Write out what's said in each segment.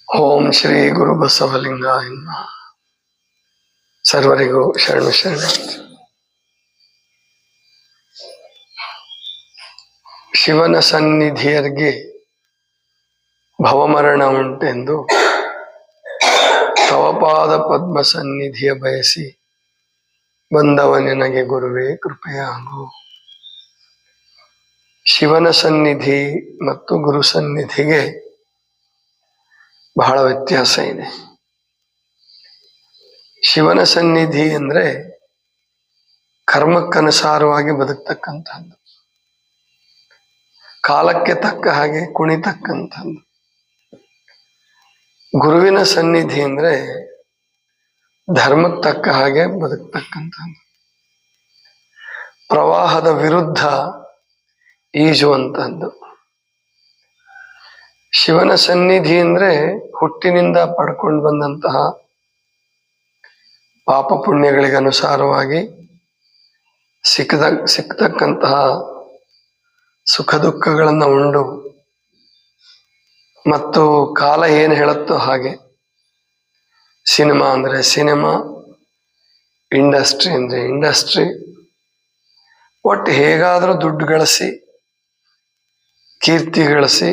ಓಂ ಶ್ರೀ ಗುರು ಬಸವಲಿಂಗಾಯ ನಮಃ. ಸರ್ವರಿಗೂ ಶರಣು ಶರಣ. ಶಿವನ ಸನ್ನಿಧಿಯರಿಗೆ ಭವಮರಣ ಉಂಟೆಂದು ತವಪಾದ ಪದ್ಮ ಸನ್ನಿಧಿಯ ಬಯಸಿ ಬಂದವ ನಿನಗೆ ಗುರುವೇ ಕೃಪೆಯಾಗು. ಶಿವನ ಸನ್ನಿಧಿ ಮತ್ತು ಗುರು ಸನ್ನಿಧಿಗೆ ಬಹಳ ವ್ಯತ್ಯಾಸ ಇದೆ. ಶಿವನ ಸನ್ನಿಧಿ ಅಂದ್ರೆ ಕರ್ಮಕ್ಕನುಸಾರವಾಗಿ ಬದುಕ್ತಕ್ಕಂಥದ್ದು, ಕಾಲಕ್ಕೆ ತಕ್ಕ ಹಾಗೆ ಕುಣಿತಕ್ಕಂಥದ್ದು. ಗುರುವಿನ ಸನ್ನಿಧಿ ಅಂದ್ರೆ ಧರ್ಮಕ್ಕೆ ತಕ್ಕ ಹಾಗೆ ಬದುಕ್ತಕ್ಕಂಥದ್ದು, ಪ್ರವಾಹದ ವಿರುದ್ಧ ಈಜುವಂಥದ್ದು. ಶಿವನ ಸನ್ನಿಧಿ ಅಂದ್ರೆ ಹುಟ್ಟಿನಿಂದ ಪಡ್ಕೊಂಡು ಬಂದಂತಹ ಪಾಪ ಪುಣ್ಯಗಳಿಗೆ ಅನುಸಾರವಾಗಿ ಸಿಕ್ಕತಕ್ಕಂತಹ ಸುಖ ದುಃಖಗಳನ್ನು ಉಂಡು ಮತ್ತು ಕಾಲ ಏನು ಹೇಳುತ್ತೋ ಹಾಗೆ, ಸಿನಿಮಾ ಅಂದ್ರೆ ಸಿನಿಮಾ, ಇಂಡಸ್ಟ್ರಿ ಅಂದ್ರೆ ಇಂಡಸ್ಟ್ರಿ, ಒಟ್ಟು ಹೇಗಾದರೂ ದುಡ್ಡು ಗಳಿಸಿ ಕೀರ್ತಿ ಗಳಿಸಿ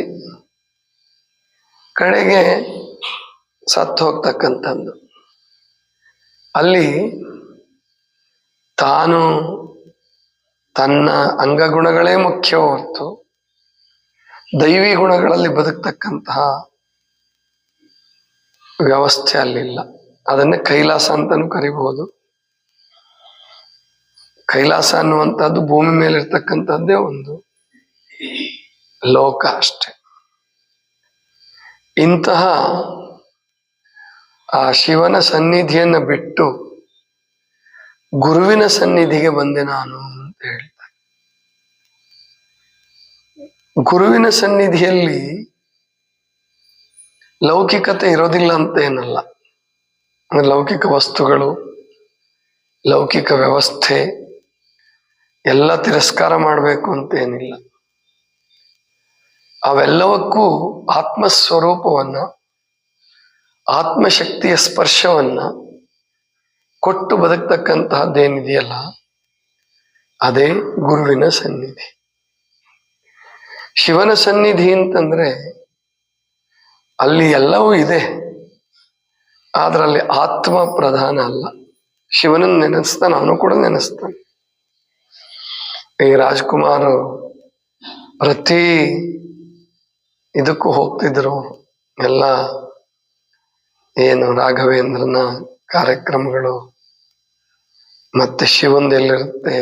ಕಡೆಗೆ ಸತ್ತು ಹೋಗ್ತಕ್ಕಂಥದ್ದು. ಅಲ್ಲಿ ತಾನು ತನ್ನ ಅಂಗಗುಣಗಳೇ ಮುಖ್ಯ ಹೊರತು ದೈವಿ ಗುಣಗಳಲ್ಲಿ ಬದುಕ್ತಕ್ಕಂತಹ ವ್ಯವಸ್ಥೆ ಅಲ್ಲಿಲ್ಲ. ಅದನ್ನೇ ಕೈಲಾಸ ಅಂತಾನೂ ಕರಿಬಹುದು. ಕೈಲಾಸ ಅನ್ನುವಂಥದ್ದು ಭೂಮಿ ಮೇಲೆ ಇರ್ತಕ್ಕಂಥದ್ದೇ ಒಂದು ಲೋಕ ಅಷ್ಟೆ. ಇಂತಹ ಆ ಶಿವನ ಸನ್ನಿಧಿಯನ್ನು ಬಿಟ್ಟು ಗುರುವಿನ ಸನ್ನಿಧಿಗೆ ಬಂದೆ ನಾನು ಅಂತ ಹೇಳ್ತಾರೆ. ಗುರುವಿನ ಸನ್ನಿಧಿಯಲ್ಲಿ ಲೌಕಿಕತೆ ಇರೋದಿಲ್ಲ ಅಂತ ಏನಲ್ಲ. ಲೌಕಿಕ ವಸ್ತುಗಳು, ಲೌಕಿಕ ವ್ಯವಸ್ಥೆ ಎಲ್ಲ ತಿರಸ್ಕಾರ ಮಾಡಬೇಕು ಅಂತ ಏನಿಲ್ಲ. ಅವೆಲ್ಲವಕ್ಕೂ ಆತ್ಮಸ್ವರೂಪವನ್ನ, ಆತ್ಮಶಕ್ತಿಯ ಸ್ಪರ್ಶವನ್ನ ಕೊಟ್ಟು ಬದುಕ್ತಕ್ಕಂತಹದ್ದೇನಿದೆಯಲ್ಲ, ಅದೇ ಗುರುವಿನ ಸನ್ನಿಧಿ. ಶಿವನ ಸನ್ನಿಧಿ ಅಂತಂದ್ರೆ ಅಲ್ಲಿ ಎಲ್ಲವೂ ಇದೆ, ಆದ್ರಲ್ಲಿ ಆತ್ಮ ಪ್ರಧಾನ ಅಲ್ಲ. ಶಿವನನ್ನು ನೆನೆಸ್ತಾನೆ, ಅವನು ಕೂಡ ನೆನೆಸ್ತಾನೆ. ಈ ರಾಜ್ಕುಮಾರ್ ಪ್ರತಿ ಇದಕ್ಕೂ ಹೋಗ್ತಿದ್ರು. ಎಲ್ಲ ಏನು ರಾಘವೇಂದ್ರನ ಕಾರ್ಯಕ್ರಮಗಳು, ಮತ್ತೆ ಶಿವಂದೆಲ್ಲಿರುತ್ತೆ,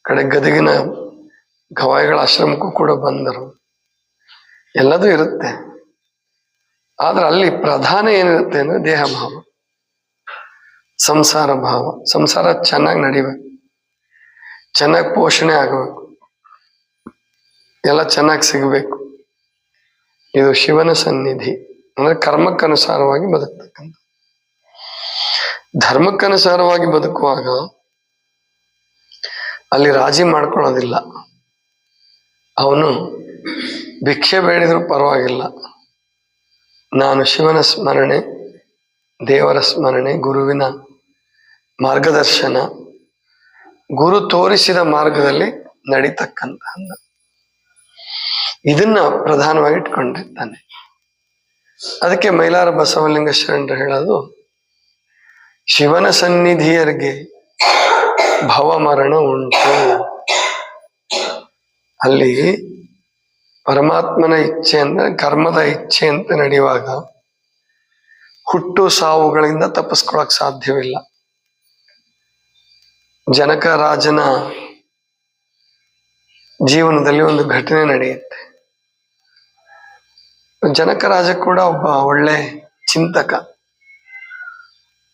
ಕಡೆ ಗದಗಿನ ಗವಾಯಿಗಳ ಆಶ್ರಮಕ್ಕೂ ಕೂಡ ಬಂದರು. ಎಲ್ಲದೂ ಇರುತ್ತೆ, ಆದ್ರೆ ಅಲ್ಲಿ ಪ್ರಧಾನ ಏನಿರುತ್ತೆ ಅಂದ್ರೆ ದೇಹ ಭಾವ, ಸಂಸಾರ ಭಾವ. ಸಂಸಾರ ಚೆನ್ನಾಗಿ ನಡಿಬೇಕು, ಚೆನ್ನಾಗಿ ಪೋಷಣೆ ಆಗಬೇಕು, ಎಲ್ಲ ಚೆನ್ನಾಗಿ ಸಿಗಬೇಕು. ಇದು ಶಿವನ ಸನ್ನಿಧಿ ಅಂದ್ರೆ ಕರ್ಮಕ್ಕನುಸಾರವಾಗಿ ಬದುಕ್ತಕ್ಕಂಥ. ಧರ್ಮಕ್ಕನುಸಾರವಾಗಿ ಬದುಕುವಾಗ ಅಲ್ಲಿ ರಾಜಿ ಮಾಡ್ಕೊಳ್ಳೋದಿಲ್ಲ. ಅವನು ಭಿಕ್ಷೆ ಬೇಡಿದ್ರೂ ಪರವಾಗಿಲ್ಲ, ನಾನು ಶಿವನ ಸ್ಮರಣೆ, ದೇವರ ಸ್ಮರಣೆ, ಗುರುವಿನ ಮಾರ್ಗದರ್ಶನ, ಗುರು ತೋರಿಸಿದ ಮಾರ್ಗದಲ್ಲಿ ನಡೀತಕ್ಕಂಥ ಇದನ್ನ ಪ್ರಧಾನವಾಗಿ ಇಟ್ಕೊಂಡಿರ್ತಾನೆ. ಅದಕ್ಕೆ ಮೈಲಾರ ಬಸವಲಿಂಗ ಶರಣರು ಹೇಳೋದು, ಶಿವನ ಸನ್ನಿಧಿಯರಿಗೆ ಭವಮರಣ ಉಂಟು. ಅಲ್ಲಿ ಪರಮಾತ್ಮನ ಇಚ್ಛೆ ಅಂದ್ರೆ ಕರ್ಮದ ಇಚ್ಛೆ ಅಂತ ನಡೆಯುವಾಗ ಹುಟ್ಟು ಸಾವುಗಳಿಂದ ತಪ್ಪಿಸ್ಕೊಳಕ್ ಸಾಧ್ಯವಿಲ್ಲ. ಜನಕ ರಾಜನ ಜೀವನದಲ್ಲಿ ಒಂದು ಘಟನೆ ನಡೆಯುತ್ತೆ. ಜನಕ ರಾಜ ಕೂಡ ಒಬ್ಬ ಒಳ್ಳೆ ಚಿಂತಕ,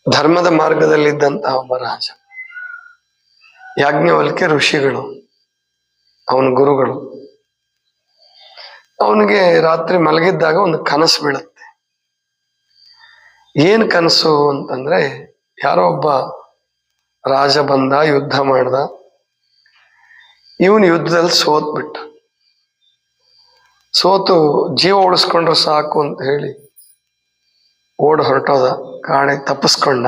ಧರ್ಮದ ಮಾರ್ಗದಲ್ಲಿದ್ದಂತಹ ಒಬ್ಬ ರಾಜ. ಯಾಜ್ಞವಲ್ಕ್ಯ ಋಷಿಗಳು ಅವನ ಗುರುಗಳು. ಅವನಿಗೆ ರಾತ್ರಿ ಮಲಗಿದ್ದಾಗ ಒಂದು ಕನಸು ಬೀಳುತ್ತೆ. ಏನ್ ಕನಸು ಅಂತಂದ್ರೆ, ಯಾರೋ ಒಬ್ಬ ರಾಜ ಬಂದ, ಯುದ್ಧ ಮಾಡ್ದ. ಇವನು ಯುದ್ಧದಲ್ಲಿ ಸೋತ್ಬಿಟ್ಟ. ಸೋತು ಜೀವ ಉಳಿಸ್ಕೊಂಡ್ರೆ ಸಾಕು ಅಂತ ಹೇಳಿ ಓಡ್ ಹೊರಟೋದ, ಕಾಡಿಗೆ ತಪ್ಪಿಸ್ಕೊಂಡ.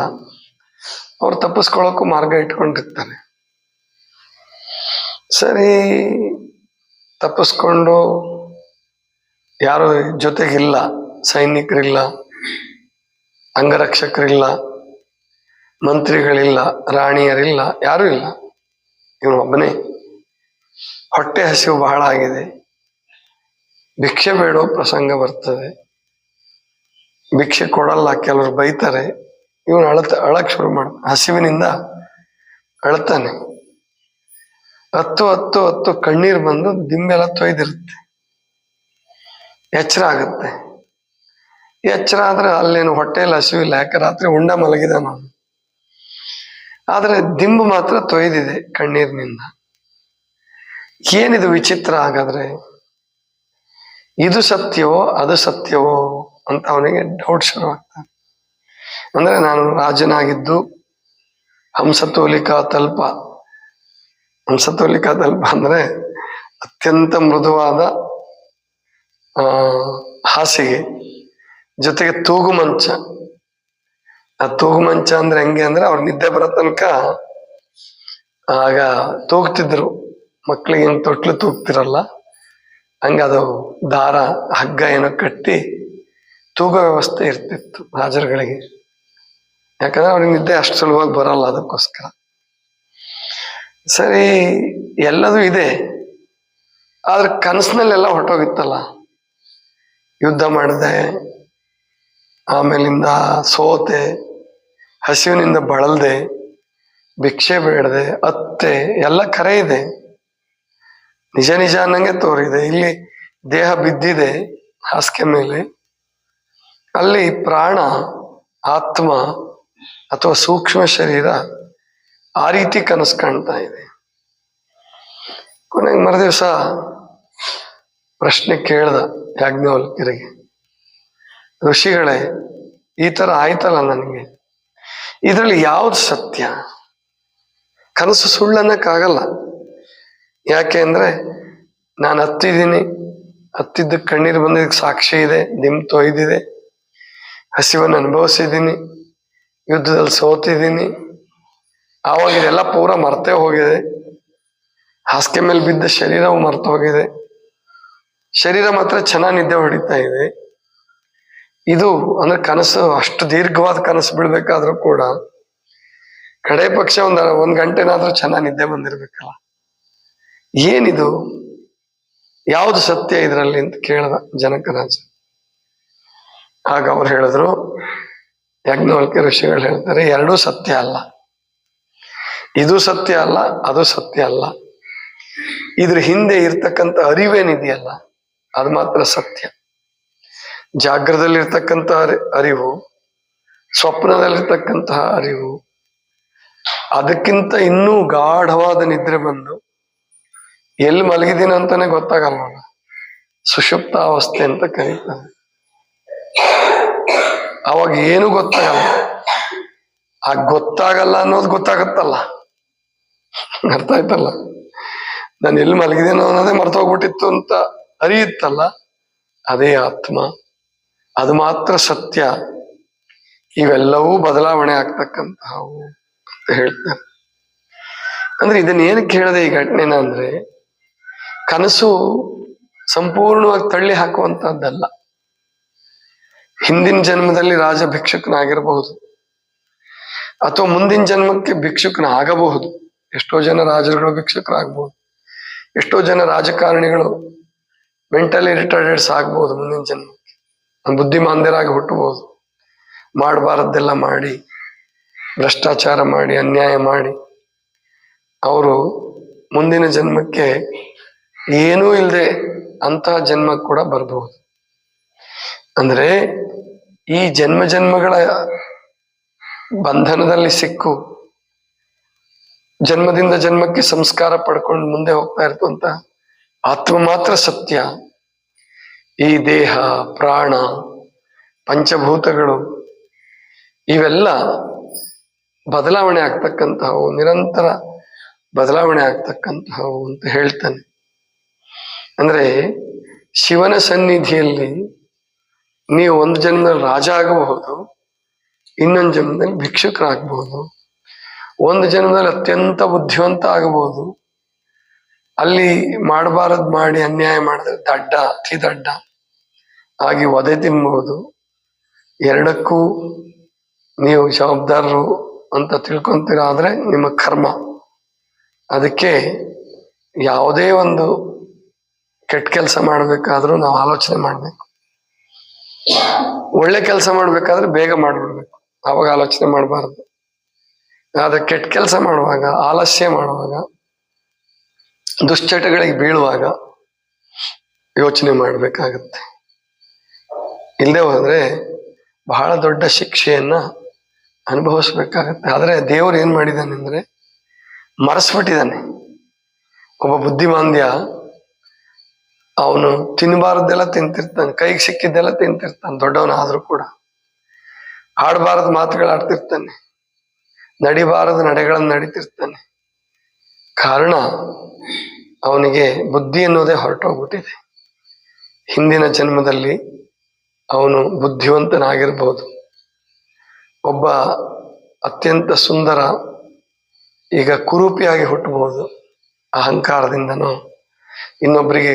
ಅವ್ರು ತಪ್ಪಿಸ್ಕೊಳ್ಳೋಕ್ಕೂ ಮಾರ್ಗ ಇಟ್ಕೊಂಡಿರ್ತಾರೆ. ಸರಿ, ತಪ್ಪಿಸ್ಕೊಂಡು ಯಾರು ಜೊತೆಗಿಲ್ಲ, ಸೈನಿಕರಿಲ್ಲ, ಅಂಗರಕ್ಷಕರಿಲ್ಲ, ಮಂತ್ರಿಗಳಿಲ್ಲ, ರಾಣಿಯರಿಲ್ಲ, ಯಾರೂ ಇಲ್ಲ. ಇವನು ಒಬ್ಬನೇ. ಹೊಟ್ಟೆ ಹಸಿವು ಬಹಳ ಆಗಿದೆ. ಭಿಕ್ಷೆ ಬೇಡೋ ಪ್ರಸಂಗ ಬರ್ತದೆ. ಭಿಕ್ಷೆ ಕೊಡಲ್ಲ, ಕೆಲವರು ಬೈತಾರೆ. ಇವನು ಅಳಕ್ ಶುರು ಮಾಡ, ಹಸಿವಿನಿಂದ ಅಳ್ತಾನೆ. ಹತ್ತು ಕಣ್ಣೀರು ಬಂದು ದಿಂಬೆಲ್ಲ ತೊಯ್ದಿರುತ್ತೆ. ಎಚ್ಚರ ಆಗುತ್ತೆ. ಎಚ್ಚರ ಆದ್ರೆ ಅಲ್ಲೇನು ಹೊಟ್ಟೆಯಲ್ಲಿ ಹಸಿವಿಲ್ಲ, ಯಾಕೆ ರಾತ್ರಿ ಉಂಡ ಮಲಗಿದ ನಾನು. ಆದ್ರೆ ದಿಂಬು ಮಾತ್ರ ತೊಯ್ದಿದೆ ಕಣ್ಣೀರಿನಿಂದ. ಏನಿದು ವಿಚಿತ್ರ? ಹಾಗಾದ್ರೆ ಇದು ಸತ್ಯವೋ ಅದು ಸತ್ಯವೋ ಅಂತ ಅವನಿಗೆ ಡೌಟ್ ಶುರುವಾಗ್ತಾನೆ. ಅಂದ್ರೆ ನಾನು ರಾಜನಾಗಿದ್ದು ಹಂಸತೋಲಿಕಾ ತಲ್ಪ. ಹಂಸತೋಲಿಕಾ ತಲ್ಪ ಅಂದ್ರೆ ಅತ್ಯಂತ ಮೃದುವಾದ ಹಾಸಿಗೆ, ಜೊತೆಗೆ ತೂಗು ಮಂಚ. ಆ ತೂಗು ಮಂಚ ಅಂದ್ರೆ ಹೆಂಗೆ ಅಂದ್ರೆ ಅವ್ರು ನಿದ್ದೆ ಬರೋ ತನಕ ಆಗ ತೂಗ್ತಿದ್ರು. ಮಕ್ಳಿಗೆ ಹೆಂಗ್ ತೊಟ್ಲು ತೂಗ್ತಿರಲ್ಲ ಹಂಗ ಅದು ದಾರ ಹಗ್ಗ ಏನೋ ಕಟ್ಟಿ ತೂಗೋ ವ್ಯವಸ್ಥೆ ಇರ್ತಿತ್ತು ರಾಜರುಗಳಿಗೆ. ಯಾಕಂದ್ರೆ ಅವ್ರಿಗೆ ನಿದ್ದೆ ಅಷ್ಟು ಸುಲಭವಾಗಿ ಬರಲ್ಲ, ಅದಕ್ಕೋಸ್ಕರ. ಸರಿ, ಎಲ್ಲದೂ ಇದೆ. ಆದ್ರೆ ಕನಸಿನಲ್ಲೆಲ್ಲ ಹೊರಟೋಗಿತ್ತಲ್ಲ. ಯುದ್ಧ ಮಾಡಿದೆ, ಆಮೇಲಿಂದ ಸೋತೆ, ಹಸಿವಿನಿಂದ ಬಳಲ್ದೆ, ಭಿಕ್ಷೆ ಬೇಡದೆ, ಅತ್ತೆ, ಎಲ್ಲ ಕರೆ ಇದೆ. ನಿಜ ನಿಜ ಅನ್ನಂಗೆ ತೋರಿದೆ. ಇಲ್ಲಿ ದೇಹ ಬಿದ್ದಿದೆ ಹಾಸಿಗೆ ಮೇಲೆ, ಅಲ್ಲಿ ಪ್ರಾಣ, ಆತ್ಮ ಅಥವಾ ಸೂಕ್ಷ್ಮ ಶರೀರ ಆ ರೀತಿ ಕನಸು ಕಾಣ್ತಾ ಇದೆ. ಕೊನೆಗೆ ಮರುದಿವಸ ಪ್ರಶ್ನೆ ಕೇಳ್ದ ಯಾಜ್ಞವಲ್ಕ್ಯರಿಗೆ, ಋಷಿಗಳೇ, ಈ ತರ ಆಯ್ತಲ್ಲ ನನಗೆ, ಇದರಲ್ಲಿ ಯಾವ್ದು ಸತ್ಯ? ಕನಸು ಸುಳ್ಳನ್ನಕ್ಕಾಗಲ್ಲ. ಯಾಕೆ ಅಂದ್ರೆ ನಾನು ಹತ್ತಿದ್ದೀನಿ, ಹತ್ತಿದ್ದ ಕಣ್ಣೀರು ಬಂದಿದ್ದಕ್ಕೆ ಸಾಕ್ಷಿ ಇದೆ, ದಿಂಬು ತೊಯ್ದಿದೆ, ಹಸಿವನ್ನು ಅನುಭವಿಸಿದ್ದೀನಿ, ಯುದ್ಧದಲ್ಲಿ ಸೋತಿದ್ದೀನಿ. ಆವಾಗ ಇದೆಲ್ಲ ಪೂರ ಮರ್ತೇ ಹೋಗಿದೆ. ಹಾಸಿಗೆ ಮೇಲೆ ಬಿದ್ದ ಶರೀರವು ಮರ್ತು ಹೋಗಿದೆ. ಶರೀರ ಮಾತ್ರ ಚೆನ್ನಾಗಿ ನಿದ್ದೆ ಹೊಡಿತಾ ಇದೆ. ಇದು ಅಂದ್ರೆ ಕನಸು ಅಷ್ಟು ದೀರ್ಘವಾದ ಕನಸು ಬೀಳ್ಬೇಕಾದ್ರೂ ಕೂಡ ಕಡೆ ಪಕ್ಷ ಒಂದ್ ಗಂಟೆನಾದ್ರೂ ಚೆನ್ನಾಗಿ ನಿದ್ದೆ ಬಂದಿರ್ಬೇಕಲ್ಲ. ಏನಿದು? ಯಾವುದು ಸತ್ಯ ಇದರಲ್ಲಿ ಅಂತ ಕೇಳ್ದ ಜನಕರಾಜ. ಆಗ ಅವ್ರು ಹೇಳಿದ್ರು, ಯಾಜ್ಞವಲ್ಕ್ಯ ಋಷಿಗಳು ಹೇಳ್ತಾರೆ, ಎರಡೂ ಸತ್ಯ ಅಲ್ಲ. ಇದು ಸತ್ಯ ಅಲ್ಲ, ಅದು ಸತ್ಯ ಅಲ್ಲ. ಇದ್ರ ಹಿಂದೆ ಇರ್ತಕ್ಕಂಥ ಅರಿವೇನಿದೆಯಲ್ಲ, ಅದು ಮಾತ್ರ ಸತ್ಯ. ಜಾಗ್ರದಲ್ಲಿರ್ತಕ್ಕಂಥ ಅರಿವು, ಸ್ವಪ್ನದಲ್ಲಿರ್ತಕ್ಕಂತಹ ಅರಿವು, ಅದಕ್ಕಿಂತ ಇನ್ನೂ ಗಾಢವಾದ ನಿದ್ರೆ ಬಂದು ಎಲ್ಲಿ ಮಲಗಿದೀನ ಅಂತಾನೆ ಗೊತ್ತಾಗಲ್ಲ. ಸುಷುಪ್ತ ಅವಸ್ಥೆ ಅಂತ ಕರೀತಾರೆ. ಅವಾಗ ಏನು ಗೊತ್ತಾಗಲ್ಲ. ಆ ಗೊತ್ತಾಗಲ್ಲ ಅನ್ನೋದು ಗೊತ್ತಾಗತ್ತಲ್ಲ. ಅರ್ಥ ಆಯ್ತಲ್ಲ? ನಾನು ಎಲ್ಲಿ ಮಲಗಿದೇನೋ ಅನ್ನೋದೇ ಮರ್ತೋಗ್ಬಿಟ್ಟಿತ್ತು ಅಂತ ಅರಿಯುತ್ತಲ್ಲ, ಅದೇ ಆತ್ಮ. ಅದು ಮಾತ್ರ ಸತ್ಯ. ಇವೆಲ್ಲವೂ ಬದಲಾವಣೆ ಆಗ್ತಕ್ಕಂತಹವು ಅಂತ ಹೇಳ್ತಾರೆ. ಅಂದ್ರೆ ಇದನ್ನ ಏನಕ್ಕೆ ಹೇಳಿದೆ ಈ ಘಟನೆನ ಅಂದ್ರೆ, ಕನಸು ಸಂಪೂರ್ಣವಾಗಿ ತಳ್ಳಿ ಹಾಕುವಂತಹದ್ದಲ್ಲ. ಹಿಂದಿನ ಜನ್ಮದಲ್ಲಿ ರಾಜ ಭಿಕ್ಷುಕನಾಗಿರಬಹುದು, ಅಥವಾ ಮುಂದಿನ ಜನ್ಮಕ್ಕೆ ಭಿಕ್ಷುಕನಾಗಬಹುದು. ಎಷ್ಟೋ ಜನ ರಾಜರುಗಳು ಭಿಕ್ಷುಕರಾಗಬಹುದು, ಎಷ್ಟೋ ಜನ ರಾಜಕಾರಣಿಗಳು ಮೆಂಟಲಿ ರಿಟಾರ್ಡೆಡ್ಸ್ ಆಗ್ಬಹುದು. ಮುಂದಿನ ಜನ್ಮಕ್ಕೆ ಬುದ್ಧಿಮಾಂದ್ಯರಾಗಿ ಹುಟ್ಟಬಹುದು. ಮಾಡಬಾರದ್ದೆಲ್ಲ ಮಾಡಿ, ಭ್ರಷ್ಟಾಚಾರ ಮಾಡಿ, ಅನ್ಯಾಯ ಮಾಡಿ ಅವರು ಮುಂದಿನ ಜನ್ಮಕ್ಕೆ ಏನೂ ಇಲ್ಲದೆ ಅಂತಹ ಜನ್ಮ ಕೂಡ ಬರಬಹುದು. ಅಂದ್ರೆ ಈ ಜನ್ಮ ಜನ್ಮಗಳ ಬಂಧನದಲ್ಲಿ ಸಿಕ್ಕು ಜನ್ಮದಿಂದ ಜನ್ಮಕ್ಕೆ ಸಂಸ್ಕಾರ ಪಡ್ಕೊಂಡು ಮುಂದೆ ಹೋಗ್ತಾ ಇರ್ತಂತ ಆತ್ಮ ಮಾತ್ರ ಸತ್ಯ. ಈ ದೇಹ, ಪ್ರಾಣ, ಪಂಚಭೂತಗಳು ಇವೆಲ್ಲ ಬದಲಾವಣೆ ಆಗ್ತಕ್ಕಂತಹವು, ನಿರಂತರ ಬದಲಾವಣೆ ಆಗ್ತಕ್ಕಂತಹವು ಅಂತ ಹೇಳ್ತಾನೆ. ಅಂದ್ರೆ ಶಿವನ ಸನ್ನಿಧಿಯಲ್ಲಿ ನೀವು ಒಂದು ಜನ್ಮದಲ್ಲಿ ರಾಜ ಆಗಬಹುದು, ಇನ್ನೊಂದು ಜನ್ಮದಲ್ಲಿ ಭಿಕ್ಷುಕರಾಗಬಹುದು, ಒಂದು ಜನ್ಮದಲ್ಲಿ ಅತ್ಯಂತ ಬುದ್ಧಿವಂತ ಆಗಬಹುದು, ಅಲ್ಲಿ ಮಾಡಬಾರದ್ ಮಾಡಿ ಅನ್ಯಾಯ ಮಾಡಿದ್ರೆ ದಡ್ಡ, ಅತಿ ದಡ್ಡ ಆಗಿ ಒದೆ ತಿನ್ಬಹುದು. ಎರಡಕ್ಕೂ ನೀವು ಜವಾಬ್ದಾರರು ಅಂತ ತಿಳ್ಕೊಂತೀರ. ಆದ್ರೆ ನಿಮ್ಮ ಕರ್ಮ. ಅದಕ್ಕೆ ಯಾವುದೇ ಒಂದು ಕೆಟ್ಟ ಕೆಲಸ ಮಾಡ್ಬೇಕಾದ್ರೂ ನಾವು ಆಲೋಚನೆ ಮಾಡ್ಬೇಕು. ಒಳ್ಳೆ ಕೆಲಸ ಮಾಡ್ಬೇಕಾದ್ರೆ ಬೇಗ ಮಾಡ್ಬಿಡ್ಬೇಕು, ಅವಾಗ ಆಲೋಚನೆ ಮಾಡಬಾರ್ದು. ಆದ್ರೆ ಕೆಟ್ಟ ಕೆಲಸ ಮಾಡುವಾಗ, ಆಲಸ್ಯ ಮಾಡುವಾಗ, ದುಶ್ಚಟಗಳಿಗೆ ಬೀಳುವಾಗ ಯೋಚನೆ ಮಾಡ್ಬೇಕಾಗತ್ತೆ. ಇಲ್ಲದೆ ಹೋದ್ರೆ ಬಹಳ ದೊಡ್ಡ ಶಿಕ್ಷೆಯನ್ನ ಅನುಭವಿಸ್ಬೇಕಾಗತ್ತೆ. ಆದ್ರೆ ದೇವರು ಏನ್ ಮಾಡಿದಾನೆ ಅಂದ್ರೆ ಮರೆಸ್ಬಿಟ್ಟಿದ್ದಾನೆ. ಒಬ್ಬ ಬುದ್ಧಿಮಾಂದ್ಯ ಅವನು ತಿನ್ನಬಾರದೆಲ್ಲ ತಿಂತಿರ್ತಾನೆ, ಕೈಗೆ ಸಿಕ್ಕಿದ್ದೆಲ್ಲ ತಿಂತಿರ್ತಾನೆ, ದೊಡ್ಡವನಾದ್ರೂ ಕೂಡ. ಆಡಬಾರದ ಮಾತುಗಳು ಆಡ್ತಿರ್ತಾನೆ, ನಡಿಬಾರದ ನಡೆಗಳನ್ನು ನಡೀತಿರ್ತಾನೆ. ಕಾರಣ ಅವನಿಗೆ ಬುದ್ಧಿ ಅನ್ನೋದೇ ಹೊರಟೋಗ್ಬಿಟ್ಟಿದೆ. ಹಿಂದಿನ ಜನ್ಮದಲ್ಲಿ ಅವನು ಬುದ್ಧಿವಂತನಾಗಿರ್ಬೋದು, ಒಬ್ಬ ಅತ್ಯಂತ ಸುಂದರ, ಈಗ ಕುರೂಪಿಯಾಗಿ ಹುಟ್ಟಬಹುದು, ಅಹಂಕಾರದಿಂದನೋ, ಇನ್ನೊಬ್ಬರಿಗೆ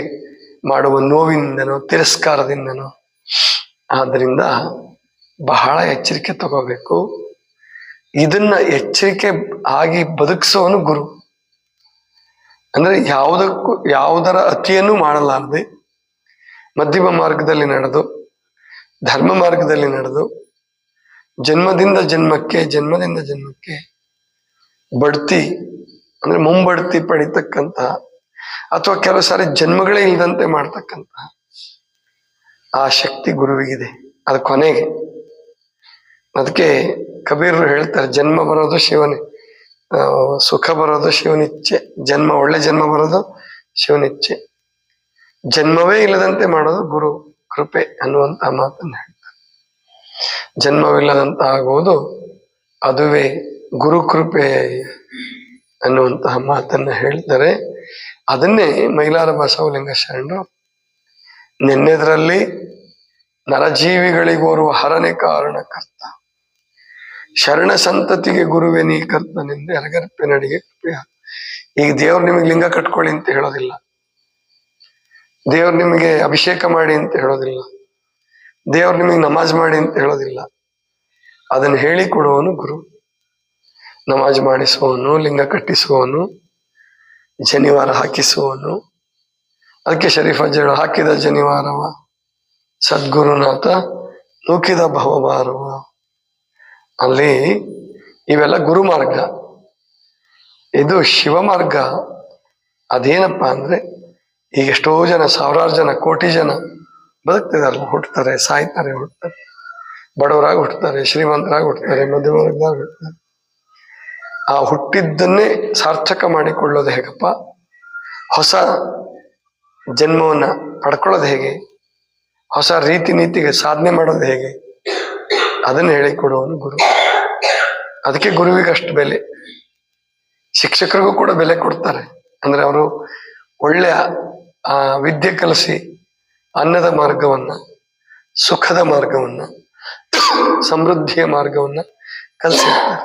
ಮಾಡುವ ನೋವಿನಿಂದನೋ, ತಿರಸ್ಕಾರದಿಂದನೋ. ಆದ್ರಿಂದ ಬಹಳ ಎಚ್ಚರಿಕೆ ತಗೋಬೇಕು. ಇದನ್ನ ಎಚ್ಚರಿಕೆ ಆಗಿ ಬದುಕಿಸೋನು ಗುರು. ಅಂದ್ರೆ ಯಾವುದರ ಅತಿಯನ್ನು ಮಾಡಲಾರದೆ ಮಧ್ಯಮ ಮಾರ್ಗದಲ್ಲಿ ನಡೆದು, ಧರ್ಮ ಮಾರ್ಗದಲ್ಲಿ ನಡೆದು, ಜನ್ಮದಿಂದ ಜನ್ಮಕ್ಕೆ ಬಡ್ತಿ ಅಂದ್ರೆ ಮುಂಬಡ್ತಿ ಪಡಿತಕ್ಕಂತ, ಅಥವಾ ಕೆಲವು ಸಾರಿ ಜನ್ಮಗಳೇ ಇಲ್ಲದಂತೆ ಮಾಡ್ತಕ್ಕಂತ ಆ ಶಕ್ತಿ ಗುರುವಿಗಿದೆ. ಅದು ಕೊನೆಗೆ. ಅದಕ್ಕೆ ಕಬೀರರು ಹೇಳ್ತಾರೆ, ಜನ್ಮ ಬರೋದು ಶಿವನೇ, ಸುಖ ಬರೋದು ಶಿವನಿಚ್ಛೆ, ಒಳ್ಳೆ ಜನ್ಮ ಬರೋದು ಶಿವನಿಚ್ಛೆ, ಜನ್ಮವೇ ಇಲ್ಲದಂತೆ ಮಾಡೋದು ಗುರು ಕೃಪೆ ಅನ್ನುವಂತ ಮಾತನ್ನ ಹೇಳ್ತಾರೆ. ಜನ್ಮವಿಲ್ಲದಂತ ಆಗುವುದು ಅದುವೇ ಗುರು ಕೃಪೆ ಅನ್ನುವಂತಹ ಮಾತನ್ನ ಹೇಳ್ತಾರೆ. ಅದನ್ನೇ ಮೈಲಾರ ಬಸವಲಿಂಗ ಶರಣರು ನೆನ್ನೆದರಲ್ಲಿ ನರಜೀವಿಗಳಿಗೋರ್ವ ಹರನೆ ಕಾರಣಕರ್ತ, ಶರಣ ಸಂತತಿಗೆ ಗುರುವೆ ನೀ ಕರ್ತನೆಂದು ಎರಗರ್ಪೆ ನಡಿಗೆ ಕೃಪೆಯ. ಈಗ ದೇವ್ರು ನಿಮಗೆ ಲಿಂಗ ಕಟ್ಕೊಳ್ಳಿ ಅಂತ ಹೇಳೋದಿಲ್ಲ, ದೇವ್ರು ನಿಮಗೆ ಅಭಿಷೇಕ ಮಾಡಿ ಅಂತ ಹೇಳೋದಿಲ್ಲ, ದೇವ್ರು ನಿಮಗೆ ನಮಾಜ್ ಮಾಡಿ ಅಂತ ಹೇಳೋದಿಲ್ಲ. ಅದನ್ನು ಹೇಳಿಕೊಡುವವನು ಗುರು. ನಮಾಜ್ ಮಾಡಿಸುವವನು, ಲಿಂಗ ಕಟ್ಟಿಸುವವನು, ಜನಿವಾರ ಹಾಕಿಸುವವನು. ಅದಕ್ಕೆ ಶರೀಫ ಜೇಳು ಹಾಕಿದ ಜನಿವಾರವ ಸದ್ಗುರುನಾಥ ನೂಕಿದ ಭವಭಾರವ. ಅಲ್ಲಿ ಇವೆಲ್ಲ ಗುರು ಮಾರ್ಗ. ಇದು ಶಿವ ಮಾರ್ಗ. ಅದೇನಪ್ಪ ಅಂದ್ರೆ, ಈಗ ಎಷ್ಟೋ ಜನ, ಸಾವಿರಾರು ಜನ, ಕೋಟಿ ಜನ ಬದುಕ್ತಿದಾರಲ್ಲ, ಹುಟ್ಟುತ್ತಾರೆ, ಸಾಯ್ತಾರೆ, ಹುಟ್ಟುತ್ತಾರೆ, ಬಡವರಾಗಿ ಹುಟ್ಟುತ್ತಾರೆ, ಶ್ರೀಮಂತರಾಗಿ ಹುಟ್ಟುತ್ತಾರೆ, ಮಧ್ಯಮ ವರ್ಗದಾಗ ಹುಟ್ಟುತ್ತಾರೆ. ಆ ಹುಟ್ಟಿದ್ದನ್ನೇ ಸಾರ್ಥಕ ಮಾಡಿಕೊಳ್ಳೋದು ಹೇಗಪ್ಪ? ಹೊಸ ಜನ್ಮವನ್ನ ಪಡ್ಕೊಳ್ಳೋದು ಹೇಗೆ? ಹೊಸ ರೀತಿ ನೀತಿಗೆ ಸಾಧನೆ ಮಾಡೋದು ಹೇಗೆ? ಅದನ್ನು ಹೇಳಿಕೊಡುವವನು ಗುರು. ಅದಕ್ಕೆ ಗುರುವಿಗೆ ಅಷ್ಟು ಬೆಲೆ. ಶಿಕ್ಷಕರಿಗೂ ಕೂಡ ಬೆಲೆ ಕೊಡ್ತಾರೆ. ಅಂದ್ರೆ ಅವರು ಒಳ್ಳೆಯ ವಿದ್ಯೆ ಕಲಿಸಿ ಅನ್ನದ ಮಾರ್ಗವನ್ನ, ಸುಖದ ಮಾರ್ಗವನ್ನ, ಸಮೃದ್ಧಿಯ ಮಾರ್ಗವನ್ನ ಕಲಿಸಿರ್ತಾರೆ.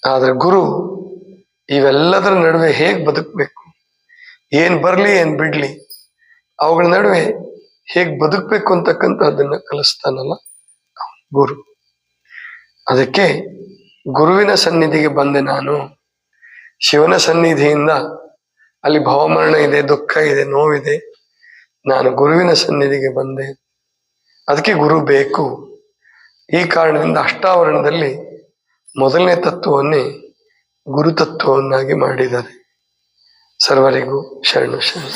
ಆದ್ರೆ ಗುರು ಇವೆಲ್ಲದರ ನಡುವೆ ಹೇಗ್ ಬದುಕಬೇಕು, ಏನ್ ಬರ್ಲಿ ಏನ್ ಬಿಡ್ಲಿ, ಅವುಗಳ ನಡುವೆ ಹೇಗ್ ಬದುಕಬೇಕು ಅಂತಕ್ಕಂಥದ್ದನ್ನ ಕಲಿಸ್ತಾನಲ್ಲ ಗುರು. ಅದಕ್ಕೆ ಗುರುವಿನ ಸನ್ನಿಧಿಗೆ ಬಂದೆ ನಾನು. ಶಿವನ ಸನ್ನಿಧಿಯಿಂದ ಅಲ್ಲಿ ಭವಮರಣ ಇದೆ, ದುಃಖ ಇದೆ, ನೋವಿದೆ. ನಾನು ಗುರುವಿನ ಸನ್ನಿಧಿಗೆ ಬಂದೆ. ಅದಕ್ಕೆ ಗುರು ಬೇಕು. ಈ ಕಾರಣದಿಂದ ಅಷ್ಟಾವರಣದಲ್ಲಿ ಮೊದಲನೇ ತತ್ವವನ್ನೇ ಗುರು ತತ್ವವನ್ನಾಗಿ ಮಾಡಿದ್ದಾರೆ. ಸರ್ವರಿಗೂ ಶರಣು ಶರಣ.